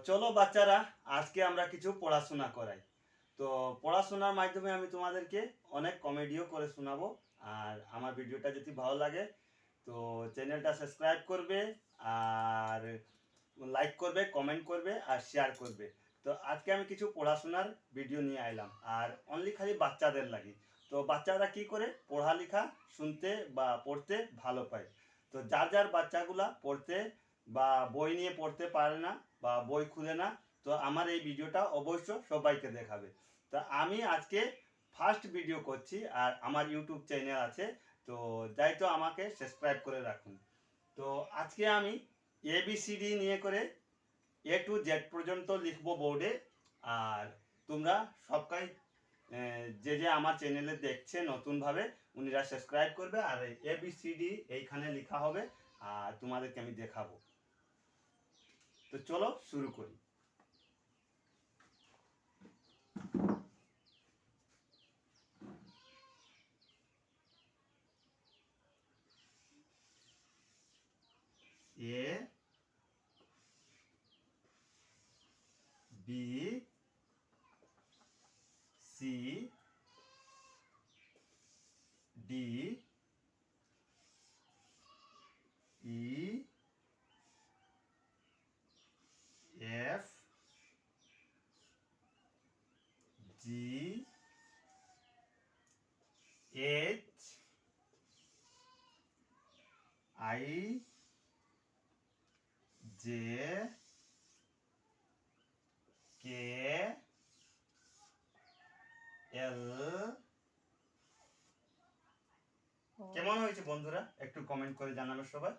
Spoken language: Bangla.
চলো বাচ্চারা, আজকে আমরা কিছু পড়াশোনা করাই। তো পড়াশোনার মাধ্যমে আমি তোমাদেরকে অনেক কমেডিও করে শোনাবো। আর আমার ভিডিওটা যদি ভালো লাগে তো চ্যানেলটা সাবস্ক্রাইব করবে, আর লাইক করবে, কমেন্ট করবে আর শেয়ার করবে। তো আজকে আমি কিছু পড়াশোনার ভিডিও নিয়ে আইলাম, আর অনলি খালি বাচ্চাদের লাগি। তো বাচ্চারা কি করে পড়ালেখা শুনতে বা পড়তে ভালো পায়। তো যার যার বাচ্চাগুলা পড়তে বা বই নিয়ে পড়তে পারে না বা বই খুলে না, তো আমার এই ভিডিওটা অবশ্য সবাইকে দেখাবে। তো আমি আজকে ফার্স্ট ভিডিও করছি, আর আমার ইউটিউব চ্যানেল আছে, তো যাই তো আমাকে সাবস্ক্রাইব করে রাখুন। তো আজকে আমি এবিসিডি নিয়ে করে A to Z পর্যন্ত লিখবো বোর্ডে। আর তোমরা সবাই যে যে আমার চ্যানেলে দেখছে নতুনভাবে, উনিরা সাবস্ক্রাইব করবে, আর ABCD এইখানে লেখা হবে, আর তোমাদেরকে আমি দেখাবো। তো চলো শুরু করি। A B C D E F G H I J K L। কেমন হয়েছে বন্ধুরা, একটু কমেন্ট করে জানাবে সবাই।